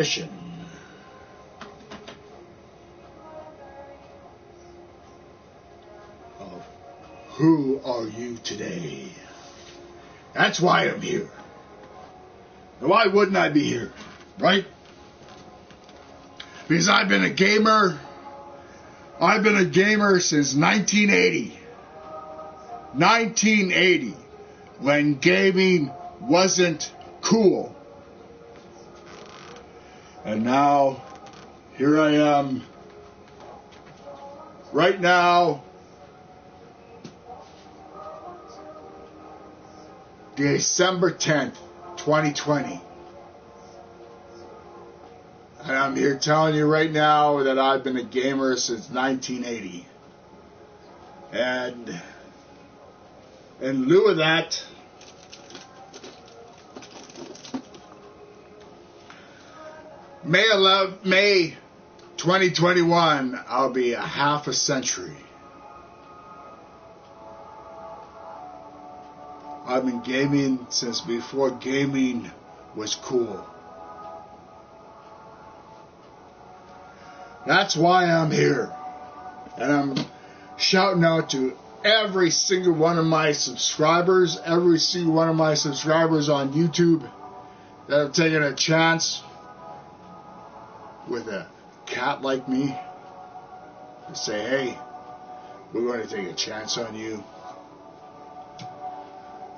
Mission. Of who are you today? That's why I'm here. And why wouldn't I be here? Right? Because I've been a gamer. I've been a gamer since 1980. 1980. When gaming wasn't cool. And now, here I am, right now, December 10th, 2020. And I'm here telling you right now that I've been a gamer since 1980. And in lieu of that, May 2021, I'll be a half a century. I've been gaming since before gaming was cool. That's why I'm here. And I'm shouting out to every single one of my subscribers, on YouTube that have taken a chance with a cat like me to say, hey, we're going to take a chance on you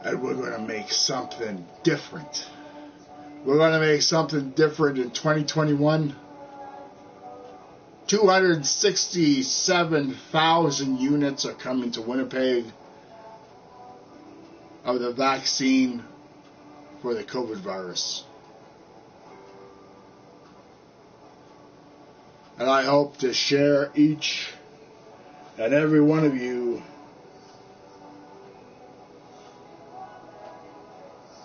and we're going to make something different. We're going to make something different in 2021. 267,000 units are coming to Winnipeg of the vaccine for the COVID virus. And I hope to share each and every one of you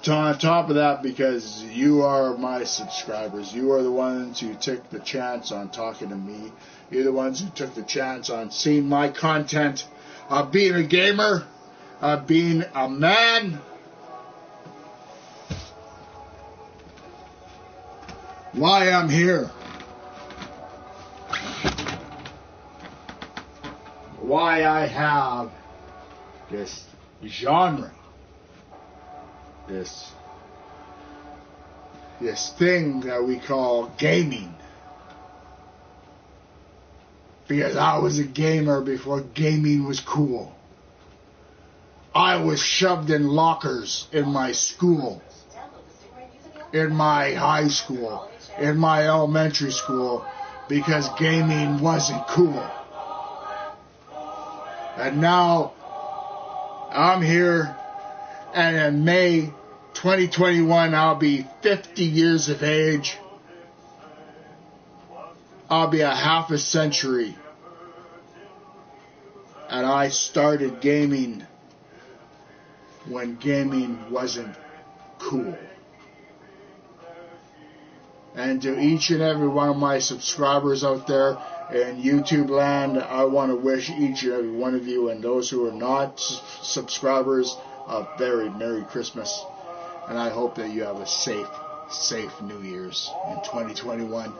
on top of that, because you are my subscribers. You are the ones who took the chance on talking to me. You're the ones who took the chance on seeing my content, of being a gamer, of being a man. Why I'm here. Why I have this genre, this thing that we call gaming. Because I was a gamer before gaming was cool. I was shoved in lockers in my school, in my high school, in my elementary school, because gaming wasn't cool. And now I'm here, and in May 2021 I'll be 50 years of age. I'll be a half a century. And I started gaming when gaming wasn't cool. And to each and every one of my subscribers out there in YouTube land, I want to wish each and every one of you, and those who are not subscribers, a very Merry Christmas. And I hope that you have a safe New Year's in 2021.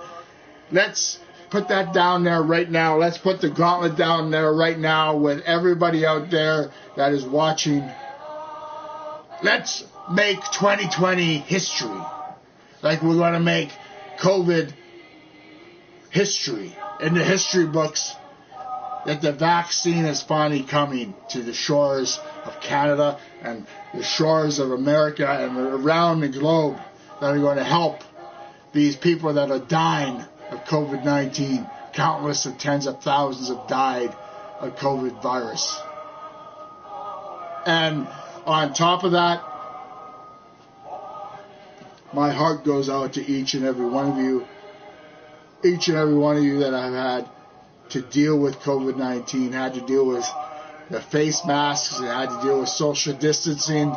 Let's put that down there right now. Let's put the gauntlet down there right now with everybody out there that is watching. Let's make 2020 history. Like we're going to make COVID history in the history books, that the vaccine is finally coming to the shores of Canada and the shores of America and around the globe, that are going to help these people that are dying of COVID-19. Countless of tens of thousands have died of COVID virus. And on top of that, my heart goes out to each and every one of you. Each and every one of you that I've had to deal with COVID-19, had to deal with the face masks, and had to deal with social distancing.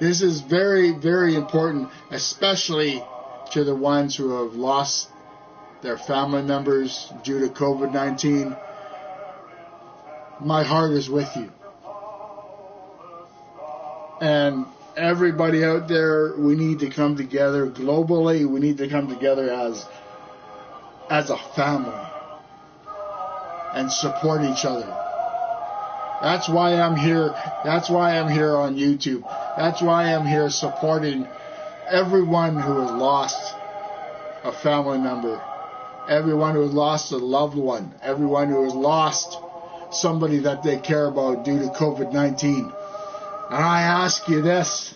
This is very, very important, especially to the ones who have lost their family members due to COVID-19. My heart is with you. And everybody out there, we need to come together globally. We need to come together as a family and support each other. That's why I'm here. That's why I'm here on YouTube. That's why I'm here supporting everyone who has lost a family member, everyone who has lost a loved one, everyone who has lost somebody that they care about due to COVID-19. And I ask you this,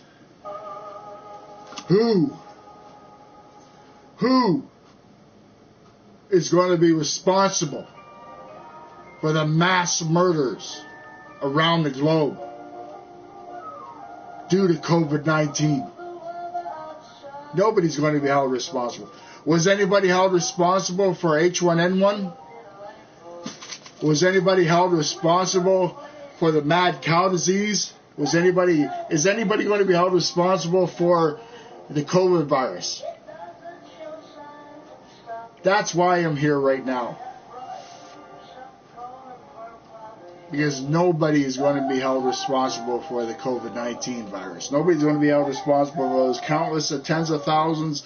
who is going to be responsible for the mass murders around the globe due to COVID-19? Nobody's going to be held responsible. Was anybody held responsible for H1N1? Was anybody held responsible for the mad cow disease? Is anybody going to be held responsible for the COVID virus? That's why I'm here right now. Because nobody is going to be held responsible for the COVID-19 virus. Nobody's going to be held responsible for those countless tens of thousands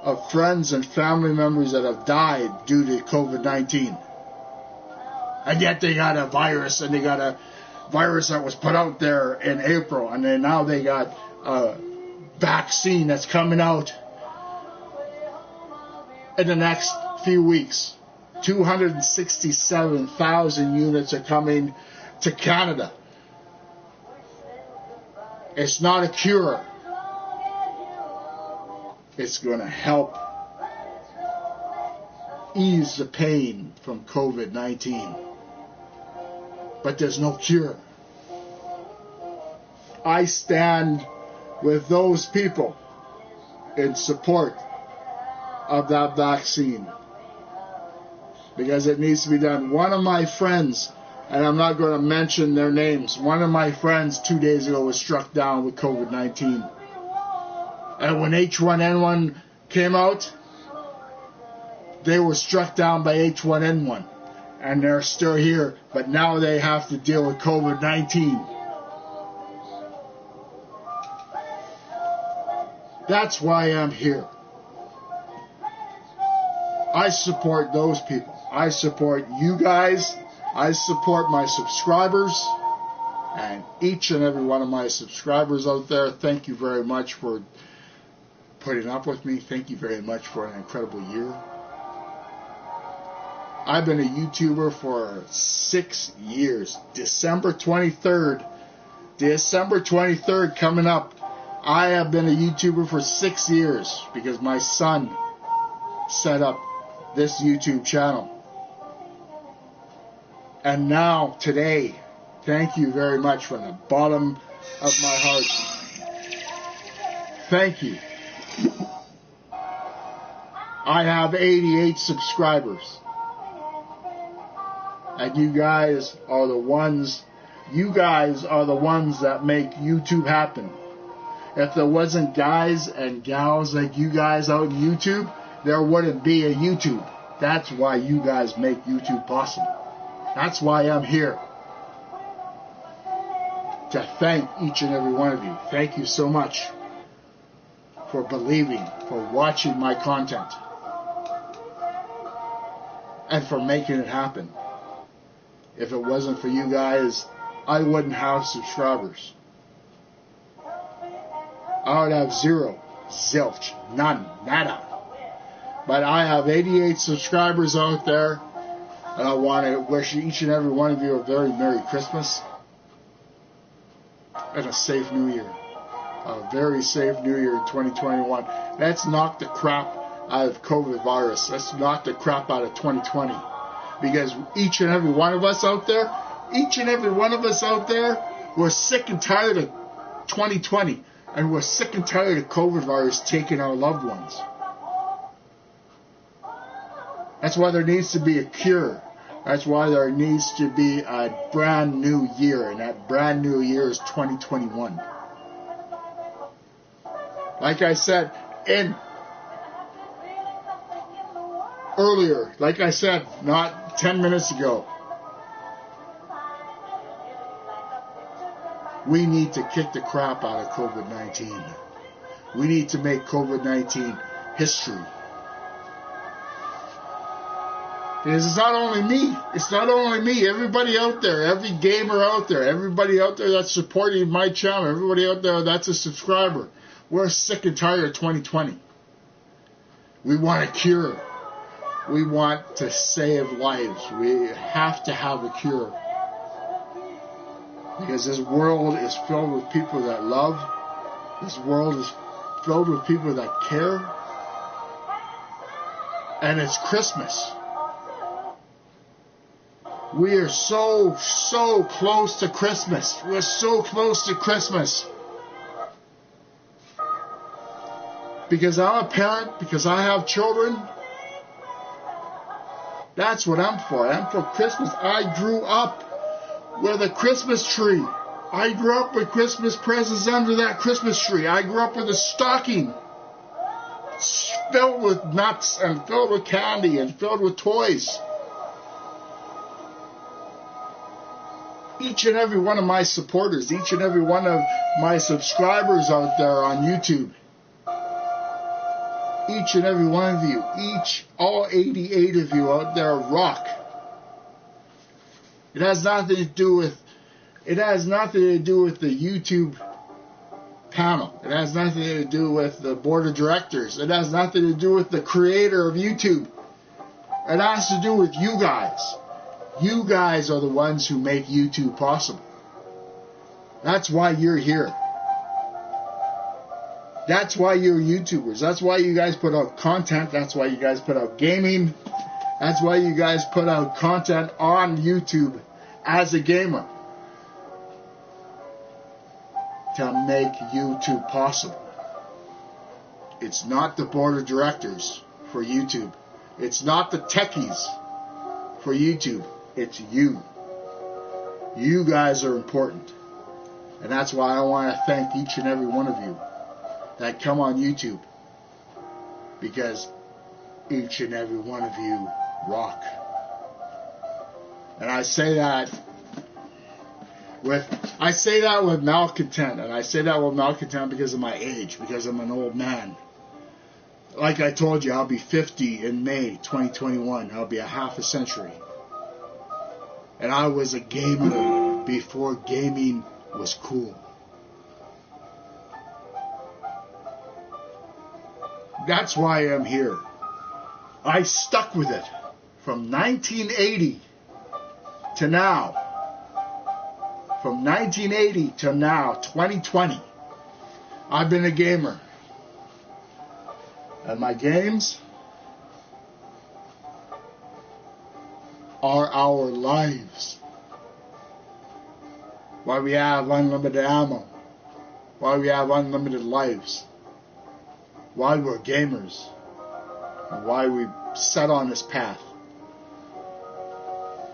of friends and family members that have died due to COVID-19. And yet they got a virus, and they got a virus that was put out there in April, and then now they got a vaccine that's coming out in the next few weeks. 267,000 units are coming to Canada. It's not a cure. It's going to help ease the pain from COVID-19. But there's no cure. I stand with those people in support of that vaccine, because it needs to be done. One of my friends, and I'm not going to mention their names, one of my friends 2 days ago was struck down with COVID-19. And when H1N1 came out, they were struck down by H1N1. And they're still here, but now they have to deal with COVID-19. That's why I'm here. I support those people. I support you guys. I support my subscribers. And each and every one of my subscribers out there, thank you very much for putting up with me. Thank you very much for an incredible year. I've been a YouTuber for 6 years. December 23rd coming up. I have been a YouTuber for 6 years because my son set up this YouTube channel. And now, today, thank you very much from the bottom of my heart. Thank you. I have 88 subscribers. And you guys are the ones that make YouTube happen. If there wasn't guys and gals like you guys out in YouTube, there wouldn't be a YouTube. That's why you guys make YouTube possible. That's why I'm here. To thank each and every one of you. Thank you so much for believing, for watching my content, and for making it happen. If it wasn't for you guys, I wouldn't have subscribers. I would have zero, zilch, none, nada. But I have 88 subscribers out there, and I want to wish each and every one of you a very Merry Christmas and a safe New Year. A very safe New Year in 2021. Let's knock the crap out of COVID virus. Let's knock the crap out of 2020. Because each and every one of us out there, we're sick and tired of 2020. And we're sick and tired of COVID virus taking our loved ones. That's why there needs to be a cure. That's why there needs to be a brand new year. And that brand new year is 2021. Like I said, not 10 minutes ago, We need to kick the crap out of COVID-19. We need to make COVID-19 history. Because it's not only me. It's not only me. Everybody out there, every gamer out there, everybody out there that's supporting my channel, everybody out there that's a subscriber, we're sick and tired of 2020. We want a cure. We want to save lives. We have to have a cure. Because this world is filled with people that love. This world is filled with people that care. And it's Christmas. We are so close to Christmas. We're so close to Christmas. Because I'm a parent, because I have children. That's what I'm for. I'm for Christmas. I grew up with a Christmas tree. I grew up with Christmas presents under that Christmas tree. I grew up with a stocking filled with nuts and filled with candy and filled with toys. Each and every one of my supporters, each and every one of my subscribers out there on YouTube, each and every one of you, all 88 of you out there rock. It has nothing to do with the YouTube panel. It has nothing to do with the board of directors. It has nothing to do with the creator of YouTube. It has to do with you guys. You guys are the ones who make YouTube possible. That's why you're here. That's why you're YouTubers. That's why you guys put out content. That's why you guys put out gaming. That's why you guys put out content on YouTube as a gamer. To make YouTube possible. It's not the board of directors for YouTube. It's not the techies for YouTube. It's you. You guys are important. And that's why I want to thank each and every one of you that come on YouTube. Because each and every one of you rock. And I say that with malcontent. And I say that with malcontent because of my age. Because I'm an old man. Like I told you, I'll be 50 in May 2021. I'll be a half a century. And I was a gamer before gaming was cool. That's why I'm here. I stuck with it from 1980 to now. From 1980 to now, 2020. I've been a gamer. And my games are our lives. Why we have unlimited ammo. Why we have unlimited lives. Why we're gamers. And why we set on this path.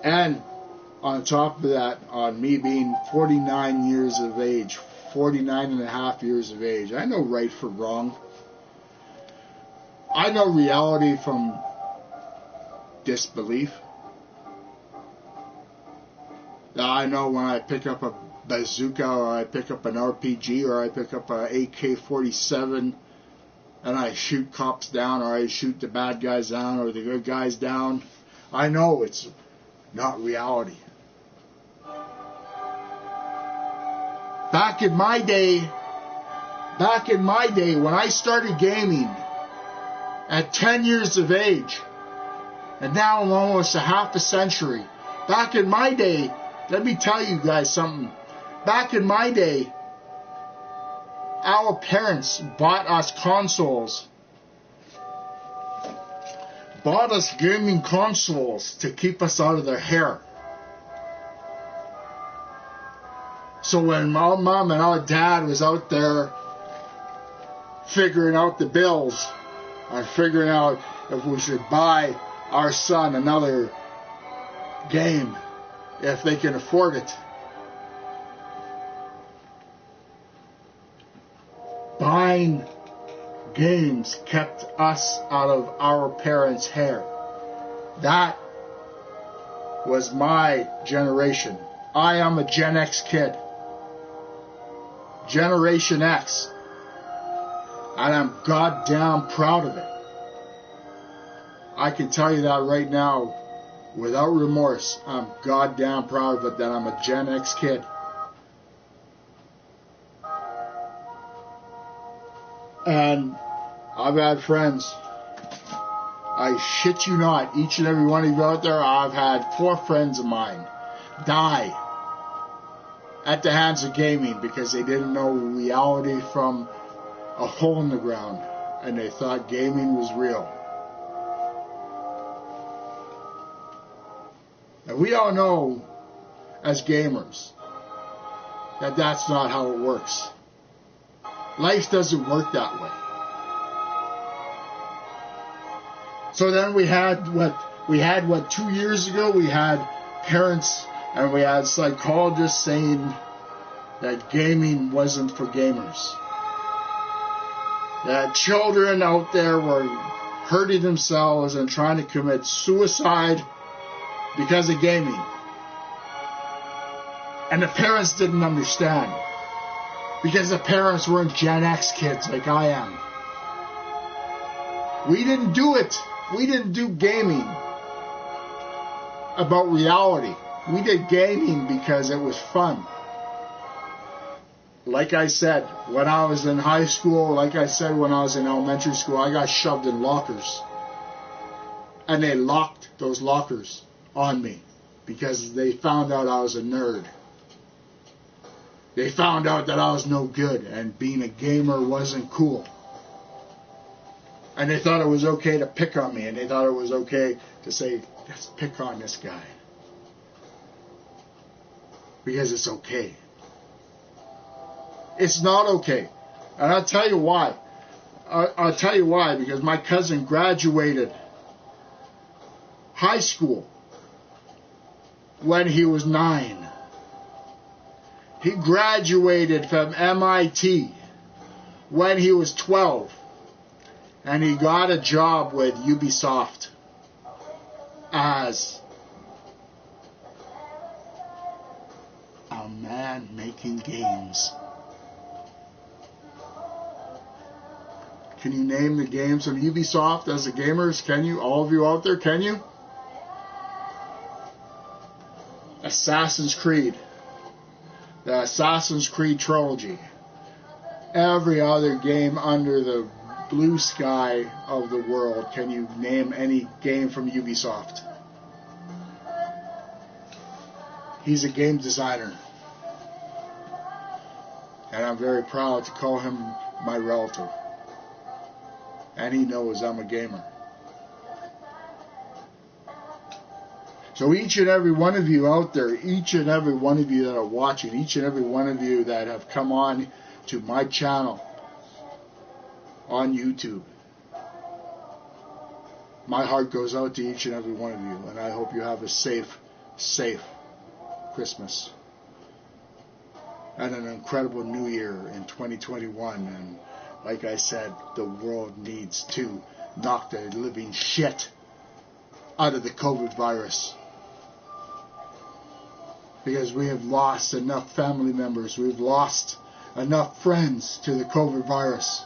And on top of that, on me being 49 years of age, 49 and a half years of age, I know right from wrong. I know reality from disbelief. Now I know when I pick up a bazooka or I pick up an RPG or I pick up an AK-47 and I shoot cops down or I shoot the bad guys down or the good guys down, I know it's not reality. Back in my day, when I started gaming at 10 years of age, and now I'm almost a half a century, back in my day, let me tell you guys something. Back in my day, our parents bought us consoles. Bought us gaming consoles to keep us out of their hair. So when our mom and our dad was out there figuring out the bills, or figuring out if we should buy our son another game, if they can afford it, buying games kept us out of our parents' hair. That was my generation. I am a Gen X kid. Generation X. And I'm goddamn proud of it. I can tell you that right now, without remorse. I'm goddamn proud of it that I'm a Gen X kid. And I've had friends, I shit you not, each and every one of you out there, I've had 4 friends of mine die at the hands of gaming because they didn't know reality from a hole in the ground and they thought gaming was real. And we all know as gamers that that's not how it works. Life doesn't work that way. So then we had what 2 years ago, we had parents and we had psychologists saying that gaming wasn't for gamers. That children out there were hurting themselves and trying to commit suicide because of gaming. And the parents didn't understand. Because the parents weren't Gen X kids like I am. We didn't do it. We didn't do gaming about reality. We did gaming because it was fun. Like I said, when I was in high school, like I said when I was in elementary school, I got shoved in lockers. And they locked those lockers on me because they found out I was a nerd. They found out that I was no good and being a gamer wasn't cool. And they thought it was okay to pick on me, and they thought it was okay to say, let's pick on this guy. Because it's okay. It's not okay. And I'll tell you why. I'll tell you why, because my cousin graduated high school when he was 9. He graduated from MIT when he was 12. And he got a job with Ubisoft as a man making games. Can you name the games of Ubisoft as the gamers? Can you? All of you out there, can you? Assassin's Creed. The Assassin's Creed trilogy. Every other game under the blue sky of the world. Can you name any game from Ubisoft? He's a game designer. And I'm very proud to call him my relative. And he knows I'm a gamer. So each and every one of you out there, each and every one of you that are watching, each and every one of you that have come on to my channel on YouTube, my heart goes out to each and every one of you, and I hope you have a safe Christmas and an incredible New Year in 2021. And like I said, the world needs to knock the living shit out of the COVID virus. Because we have lost enough family members, we've lost enough friends to the COVID virus.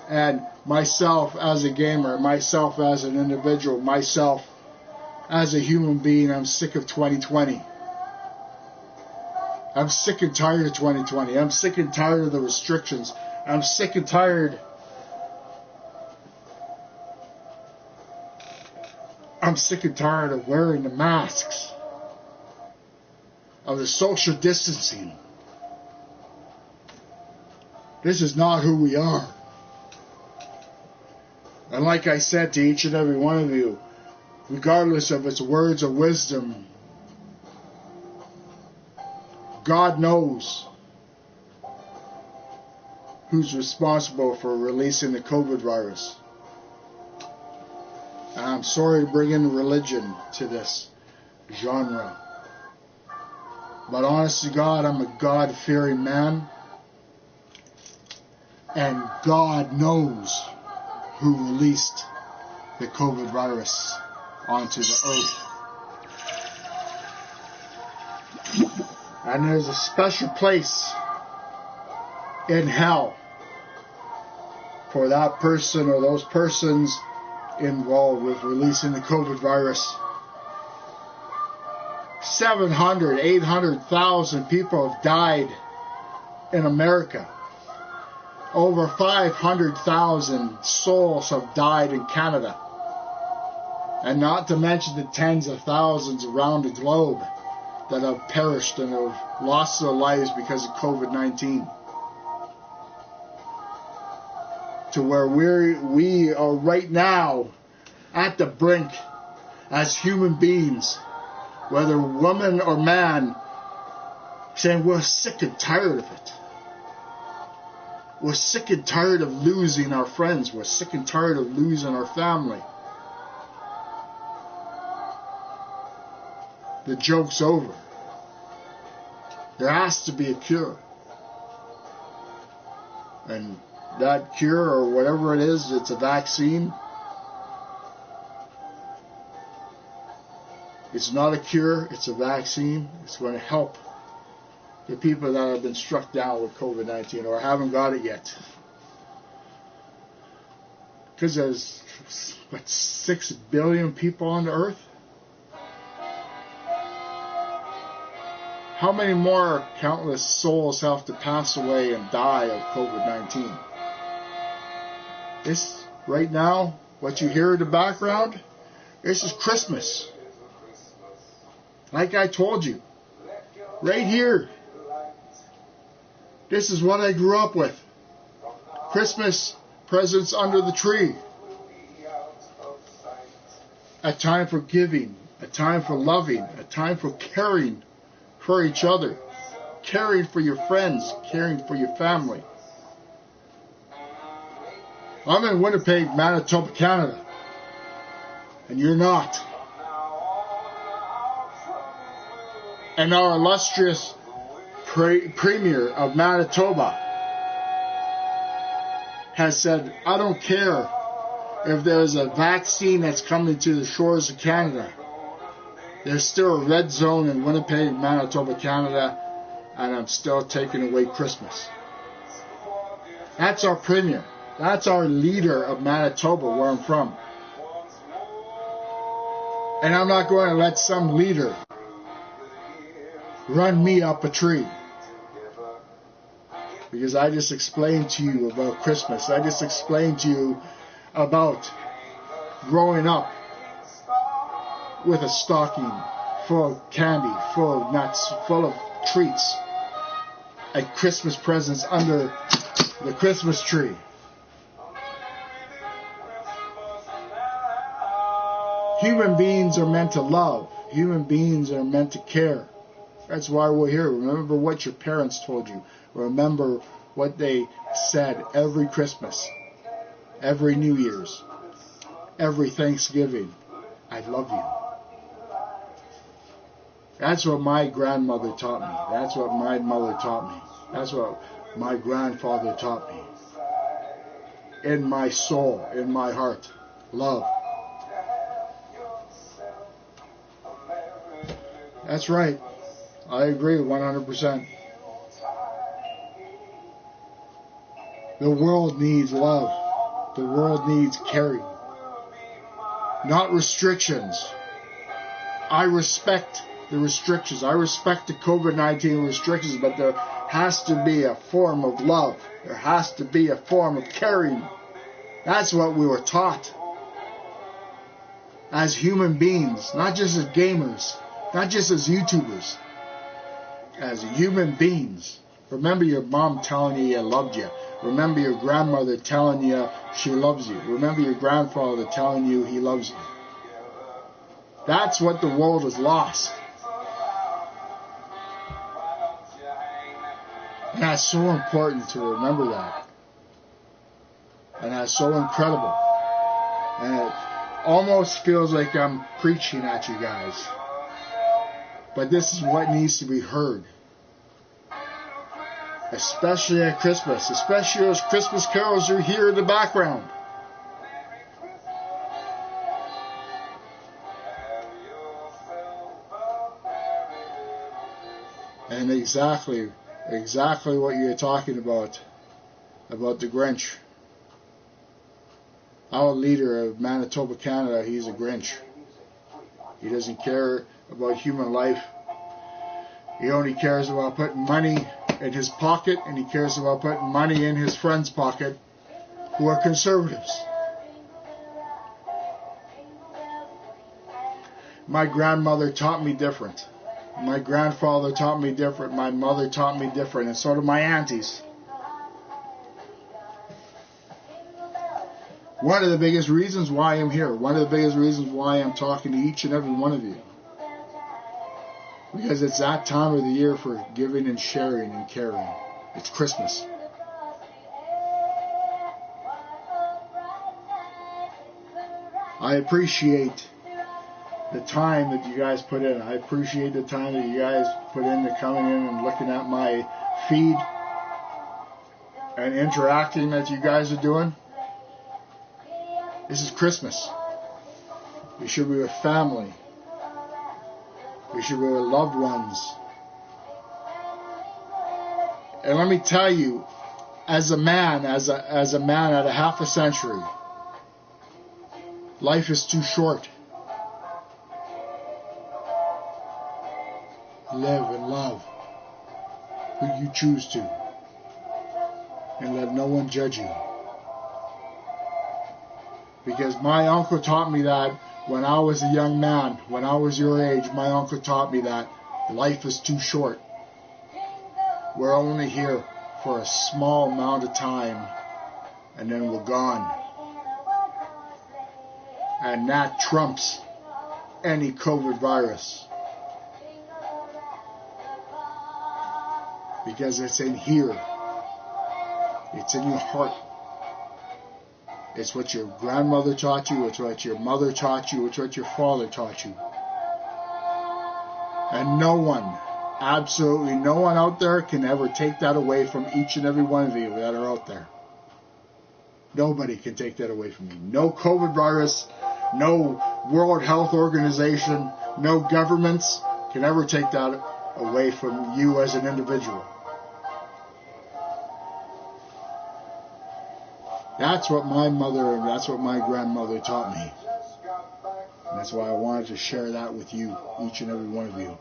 And myself as a gamer, myself as an individual, myself as a human being, I'm sick of 2020. I'm sick and tired of 2020. I'm sick and tired of the restrictions. I'm sick and tired. I'm sick and tired of wearing the masks, of the social distancing. This is not who we are. And like I said to each and every one of you, regardless of its words of wisdom, God knows who's responsible for releasing the COVID virus. And I'm sorry to bring in religion to this genre. But honest to God, I'm a God-fearing man. And God knows who released the COVID virus onto the earth. And there's a special place in hell for that person or those persons involved with releasing the COVID virus. 700, 800,000 people have died in America. Over 500,000 souls have died in Canada. And not to mention the tens of thousands around the globe that have perished and have lost their lives because of COVID-19. To where we are right now at the brink as human beings, whether woman or man, saying we're sick and tired of it. We're sick and tired of losing our friends. We're sick and tired of losing our family. The joke's over. There has to be a cure. And that cure, or whatever it is, it's a vaccine. It's not a cure, it's a vaccine. It's going to help the people that have been struck down with COVID-19 or haven't got it yet. Because there's, 6 billion people on the earth? How many more countless souls have to pass away and die of COVID-19? This, right now, what you hear in the background, this is Christmas. Like I told you, right here. This is what I grew up with. Christmas presents under the tree. A time for giving, a time for loving, a time for caring for each other, caring for your friends, caring for your family. I'm in Winnipeg, Manitoba, Canada, and you're not. And our illustrious Premier of Manitoba has said, I don't care if there's a vaccine that's coming to the shores of Canada. There's still a red zone in Winnipeg, Manitoba, Canada, and I'm still taking away Christmas. That's our Premier. That's our leader of Manitoba, where I'm from. And I'm not going to let some leader run me up a tree. Because I just explained to you about Christmas. I just explained to you about growing up with a stocking full of candy, full of nuts, full of treats, and Christmas presents under the Christmas tree. Human beings are meant to love. Human beings are meant to care. That's why we're here. Remember what your parents told you. Remember what they said every Christmas, every New Year's, every Thanksgiving. I love you. That's what my grandmother taught me. That's what my mother taught me. That's what my grandfather taught me. In my soul, in my heart, love. That's right. I agree 100%. The world needs love. The world needs caring. Not restrictions. I respect the restrictions. I respect the COVID-19 restrictions, but there has to be a form of love. There has to be a form of caring. That's what we were taught. As human beings, not just as gamers, not just as YouTubers. As human beings. Remember your mom telling you you loved you. Remember your grandmother telling you she loves you. Remember your grandfather telling you he loves you. That's what the world has lost. And that's so important to remember that. And that's so incredible. And it almost feels like I'm preaching at you guys. But this is what needs to be heard. Especially at Christmas. Especially as Christmas carols are here in the background. And And exactly what you're talking about the Grinch. Our leader of Manitoba, Canada, he's a Grinch. He doesn't care about human life. He only cares about putting money in his pocket, and he cares about putting money in his friend's pocket who are conservatives. My grandmother taught me different. My grandfather taught me different. My mother taught me different, and so do my aunties. One of the biggest reasons why I'm here, one of the biggest reasons why I'm talking to each and every one of you, because it's that time of the year for giving and sharing and caring. It's Christmas. I appreciate the time that you guys put in. I appreciate the time that you guys put into coming in and looking at my feed and interacting that you guys are doing. This is Christmas. We should be with family. We should be with loved ones. And let me tell you, as a man, as a man at a half a century, life is too short. Live and love who you choose to, and let no one judge you. Because my uncle taught me that when I was a young man, when I was your age, my uncle taught me that life is too short. We're only here for a small amount of time, and then we're gone. And that trumps any COVID virus. Because it's in here. It's in your heart. It's what your grandmother taught you. It's what your mother taught you. It's what your father taught you. And no one, absolutely no one out there can ever take that away from each and every one of you that are out there. Nobody can take that away from you. No COVID virus, no World Health Organization, no governments can ever take that away from you as an individual. That's what my mother and that's what my grandmother taught me. And that's why I wanted to share that with you, each and every one of you.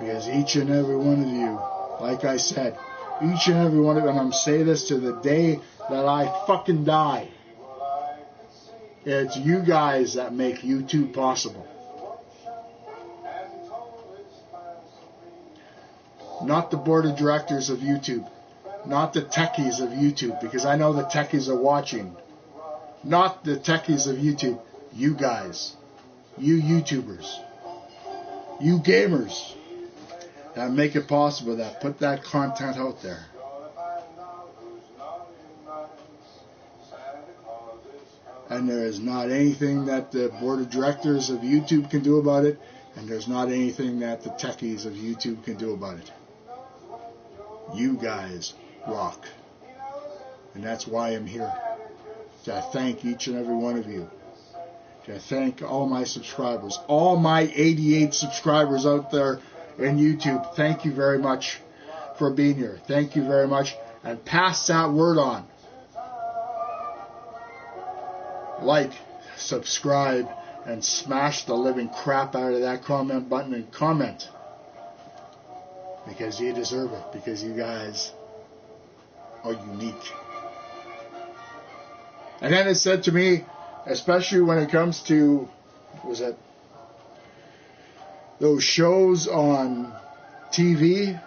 Because each and every one of you, like I said, each and every one of you, and I'm saying this to the day that I fucking die, it's you guys that make YouTube possible. Not the board of directors of YouTube. Not the techies of YouTube, because I know the techies are watching. Not the techies of YouTube. You guys. You YouTubers. You gamers. That make it possible, that put that content out there. And there is not anything that the board of directors of YouTube can do about it, and there's not anything that the techies of YouTube can do about it. You guys rock. And that's why I'm here. To thank each and every one of you. To thank all my subscribers. All my 88 subscribers out there in YouTube. Thank you very much for being here. Thank you very much. And pass that word on. Like, subscribe, and smash the living crap out of that comment button and comment. Because you deserve it. Because you guys are unique. And then it said to me, especially when it comes to, what was that, those shows on TV,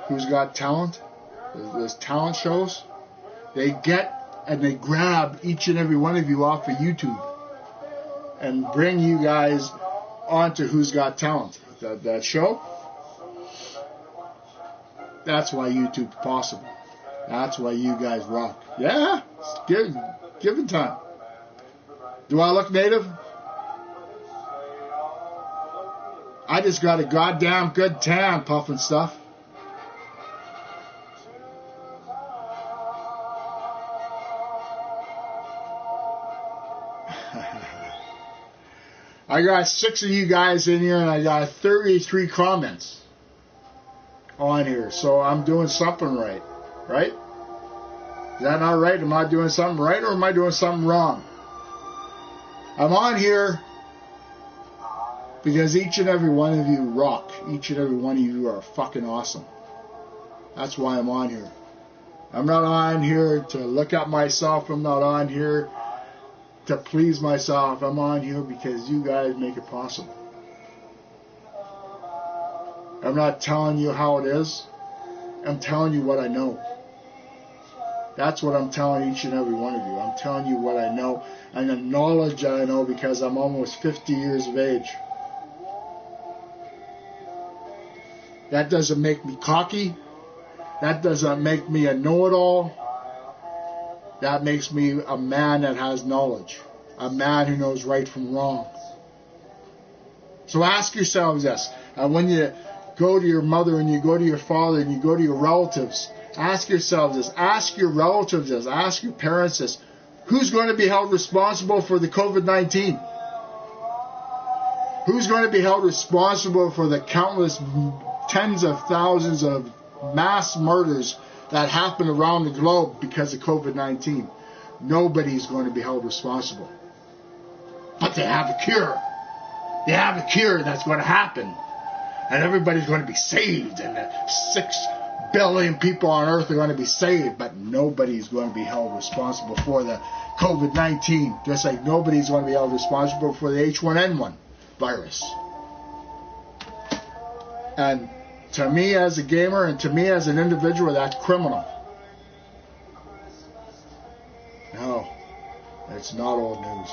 Who's Got Talent, those talent shows, they get and they grab each and every one of you off of YouTube and bring you guys onto Who's Got Talent. That show, that's why YouTube's possible. That's why you guys rock. Yeah, give it time. Do I look native? I just got a goddamn good tan, puffing stuff. I got 6 of you guys in here, and I got 33 comments on here. So I'm doing something right. Right? Is that not right? Am I doing something right, or am I doing something wrong? I'm on here because each and every one of you rock. Each and every one of you are fucking awesome. That's why I'm on here. I'm not on here to look at myself. I'm not on here to please myself. I'm on here because you guys make it possible. I'm not telling you how it is. I'm telling you what I know. That's what I'm telling each and every one of you. I'm telling you what I know and the knowledge that I know, because I'm almost 50 years of age. That doesn't make me cocky. That doesn't make me a know-it-all. That makes me a man that has knowledge. A man who knows right from wrong. So ask yourselves this. And when you go to your mother and you go to your father and you go to your relatives, ask yourselves this. Ask your relatives this. Ask your parents this. Who's going to be held responsible for the COVID-19? Who's going to be held responsible for the countless tens of thousands of mass murders that happen around the globe because of COVID-19? Nobody's going to be held responsible. But they have a cure. They have a cure that's going to happen. And everybody's going to be saved. And the 6 billion people on earth are going to be saved. But nobody's going to be held responsible for the COVID-19. Just like nobody's going to be held responsible for the H1N1 virus. And to me as a gamer and to me as an individual, that's criminal. No, it's not old news.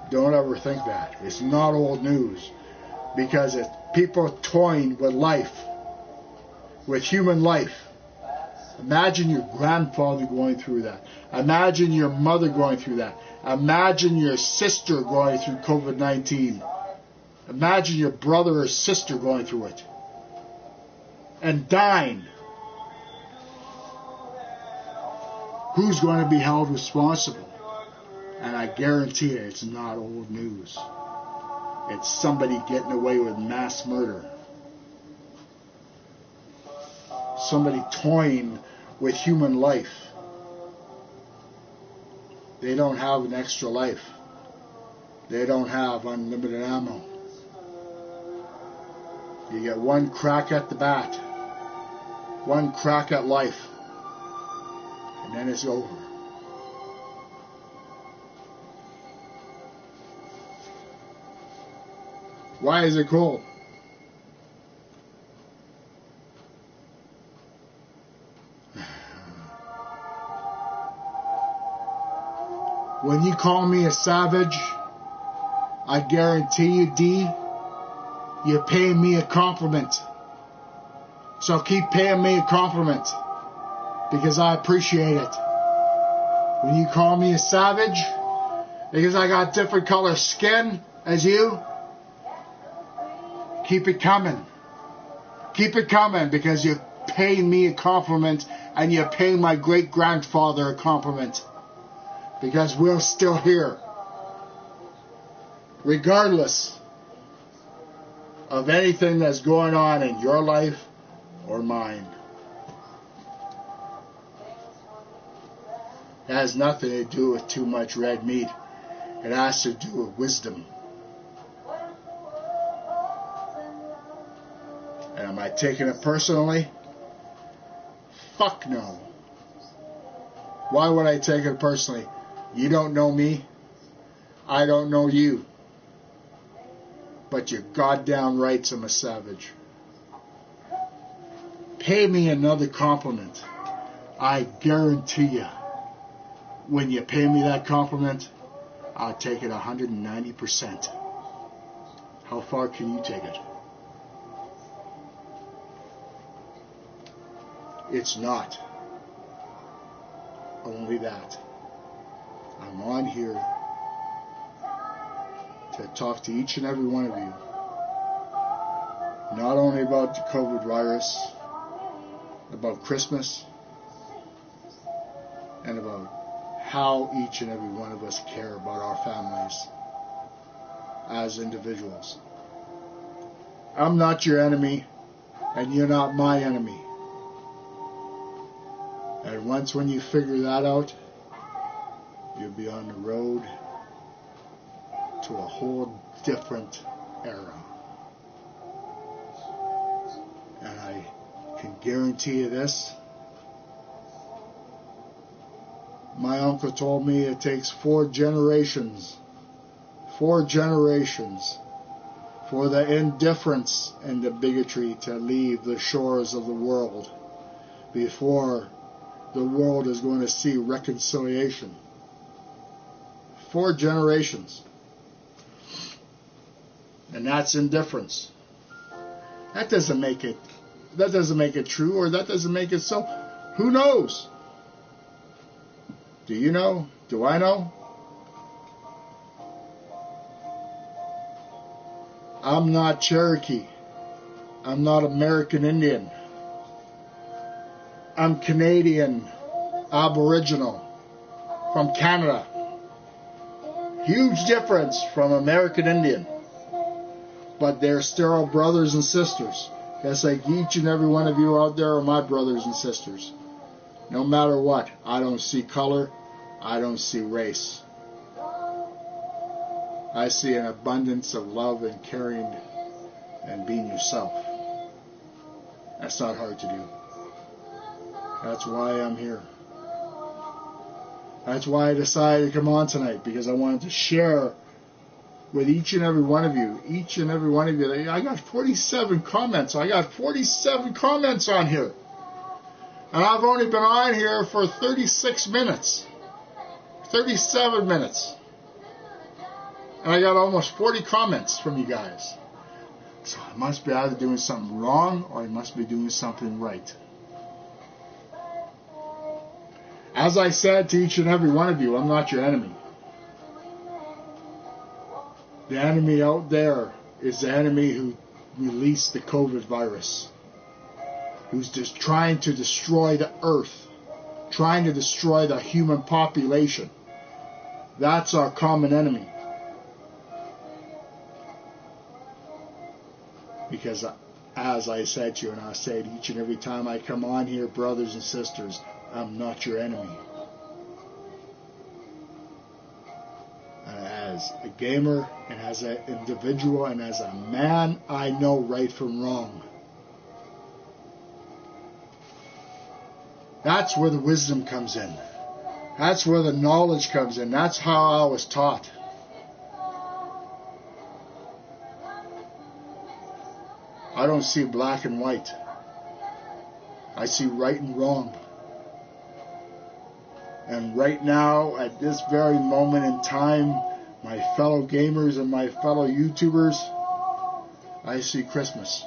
Don't ever think that. It's not old news. Because it's people toying with life. With human life. Imagine your grandfather going through that. Imagine your mother going through that. Imagine your sister going through COVID-19. Imagine your brother or sister going through it. And dying. Who's going to be held responsible? And I guarantee you, it's not old news. It's somebody getting away with mass murder. Somebody toying with human life. They don't have an extra life. They don't have unlimited ammo. You get one crack at the bat. One crack at life. And then it's over. Why is it cold? When you call me a savage, I guarantee you, D, you're paying me a compliment. So keep paying me a compliment, because I appreciate it. When you call me a savage, because I got different color skin as you, keep it coming. Keep it coming, because you're paying me a compliment, and you're paying my great-grandfather a compliment. Because we're still here. Regardless of anything that's going on in your life or mine. It has nothing to do with too much red meat. It has to do with wisdom. And am I taking it personally? Fuck no. Why would I take it personally? You don't know me. I don't know you. But you're goddamn right, I'm a savage. Pay me another compliment. I guarantee you, when you pay me that compliment, I'll take it 190%. How far can you take it? It's not only that. I'm on here to talk to each and every one of you, not only about the COVID virus, about Christmas, and about how each and every one of us care about our families as individuals. I'm not your enemy, and you're not my enemy. And once when you figure that out, you'll be on the road to a whole different era. And I can guarantee you this. My uncle told me it takes 4 generations for the indifference and the bigotry to leave the shores of the world before the world is going to see reconciliation. 4 generations. And that's indifference. That doesn't make it true, or that doesn't make it so. Who knows? Do you know? Do I know? I'm not Cherokee. I'm not American Indian. I'm Canadian Aboriginal from Canada. Huge difference from American Indian. But they're still brothers and sisters. Just like each and every one of you out there are my brothers and sisters. No matter what, I don't see color, I don't see race. I see an abundance of love and caring and being yourself. That's not hard to do. That's why I'm here. That's why I decided to come on tonight, because I wanted to share with each and every one of you. I got 47 comments. I got 47 comments on here. And I've only been on here for 36 minutes. 37 minutes. And I got almost 40 comments from you guys. So I must be either doing something wrong or I must be doing something right. As I said to each and every one of you, I'm not your enemy. The enemy out there is the enemy who released the COVID virus, who's just trying to destroy the earth, trying to destroy the human population. That's our common enemy. Because as I said to you, and I say it each and every time I come on here, brothers and sisters, I'm not your enemy. As a gamer, and as an individual, and as a man, I know right from wrong. That's where the wisdom comes in. That's where the knowledge comes in. That's how I was taught. I don't see black and white. I see right and wrong. And right now, at this very moment in time, my fellow gamers and my fellow YouTubers, I see Christmas.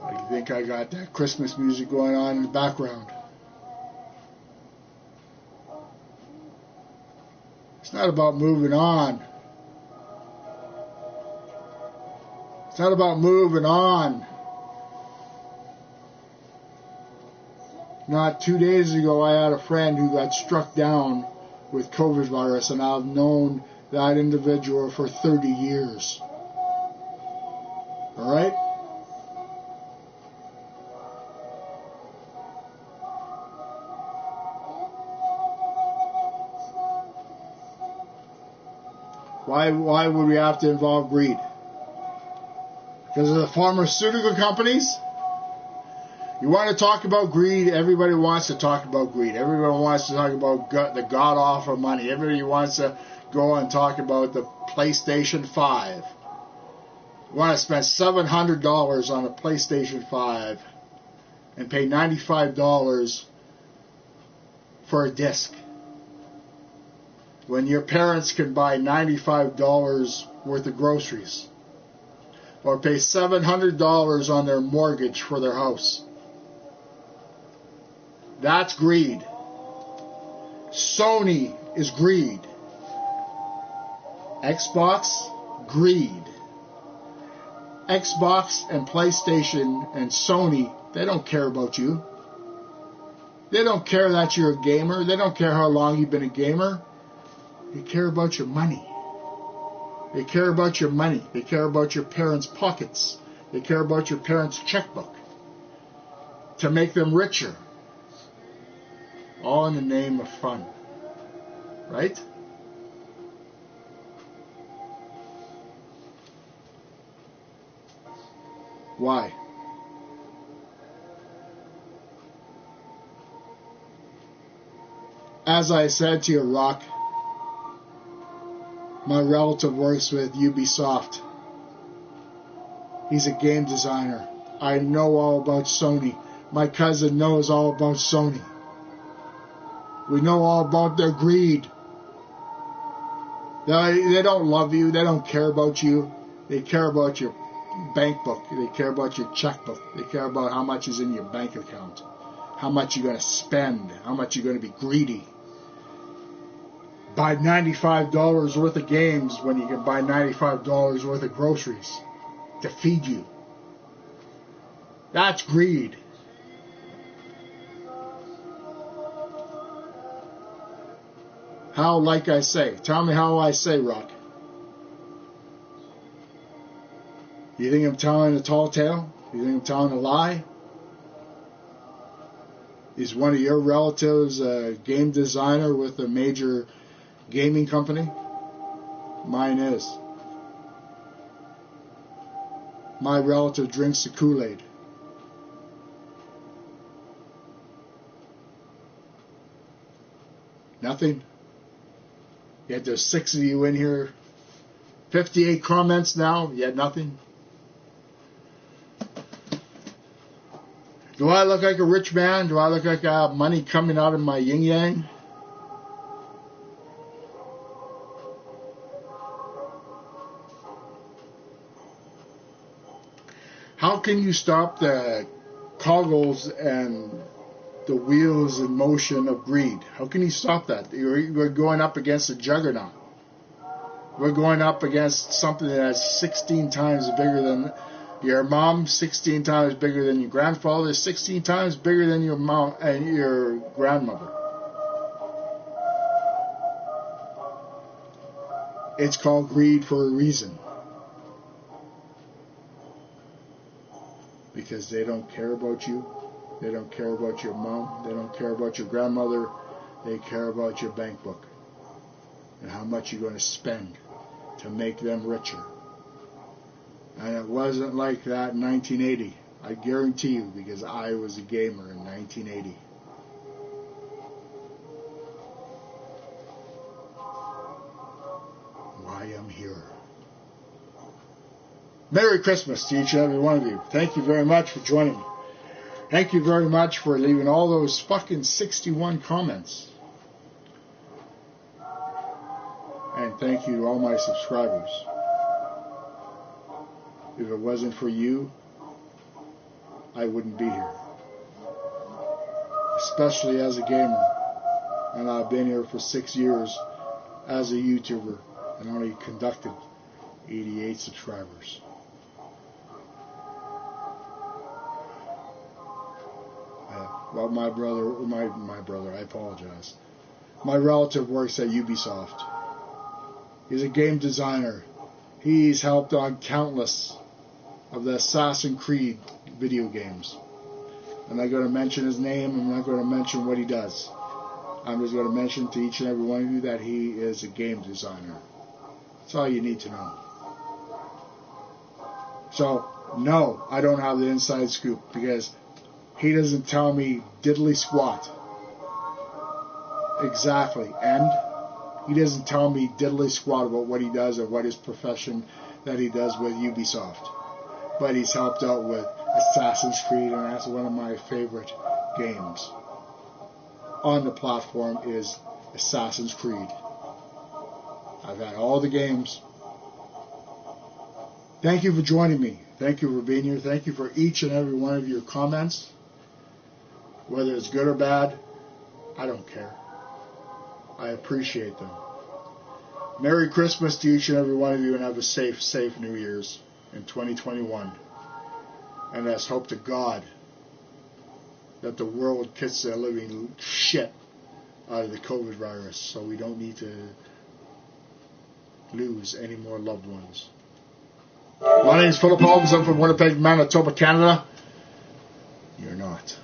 I think I got that Christmas music going on in the background. It's not about moving on. It's not about moving on. Not 2 days ago, I had a friend who got struck down with COVID virus, and I've known that individual for 30 years. All right? Why would we have to involve greed? Because of the pharmaceutical companies? You want to talk about greed? Everybody wants to talk about greed. Everybody wants to talk about the god-awful money. Everybody wants to go and talk about the PlayStation 5. You want to spend $700 on a PlayStation 5 and pay $95 for a disc, when your parents can buy $95 worth of groceries, or pay $700 on their mortgage for their house. That's greed. Sony is greed. Xbox, greed. Xbox and PlayStation and Sony, they don't care about you. They don't care that you're a gamer. They don't care how long you've been a gamer. They care about your money. They care about your money. They care about your parents' pockets. They care about your parents' checkbook to make them richer. All in the name of fun. Right? Why? As I said to you, Rock, my relative works with Ubisoft. He's a game designer. I know all about Sony. My cousin knows all about Sony. We know all about their greed. They don't love you. They don't care about you. They care about your bank book. They care about your checkbook. They care about how much is in your bank account. How much you're going to spend. How much you're going to be greedy. Buy $95 worth of games when you can buy $95 worth of groceries to feed you. That's greed. How, like I say? Tell me how I say, Rock. You think I'm telling a tall tale? You think I'm telling a lie? Is one of your relatives a game designer with a major gaming company? Mine is. My relative drinks the Kool-Aid. Nothing? Yet there's 6 of you in here. 58 comments now, yet nothing. Do I look like a rich man? Do I look like I have money coming out of my yin-yang? How can you stop the coggles and the wheels in motion of greed? How can you stop that? We're going up against a juggernaut. We're going up against something that's 16 times bigger than your mom, 16 times bigger than your grandfather, 16 times bigger than your mom and your grandmother. It's called greed for a reason. Because they don't care about you. They don't care about your mom. They don't care about your grandmother. They care about your bank book and how much you're going to spend to make them richer. And it wasn't like that in 1980. I guarantee you, because I was a gamer in 1980. Why I'm here. Merry Christmas to each and every one of you. Thank you very much for joining me. Thank you very much for leaving all those fucking 61 comments. And thank you to all my subscribers. If it wasn't for you, I wouldn't be here. Especially as a gamer. And I've been here for 6 years as a YouTuber and only conducted 88 subscribers. Well, my brother, I apologize. My relative works at Ubisoft. He's a game designer. He's helped on countless of the Assassin's Creed video games. I'm not going to mention his name. I'm not going to mention what he does. I'm just going to mention to each and every one of you that he is a game designer. That's all you need to know. So, no, I don't have the inside scoop because he doesn't tell me diddly squat. Exactly. And he doesn't tell me diddly squat about what he does or what his profession that he does with Ubisoft. But he's helped out with Assassin's Creed, and that's one of my favorite games on the platform is Assassin's Creed. I've had all the games. Thank you for joining me. Thank you for being here. Thank you for each and every one of your comments. Whether it's good or bad, I don't care. I appreciate them. Merry Christmas to each and every one of you, and have a safe New Year's in 2021. And let's hope to God that the world kicks the living shit out of the COVID virus, so we don't need to lose any more loved ones. My name is Philip Holmes. I'm from Winnipeg, Manitoba, Canada. You're not.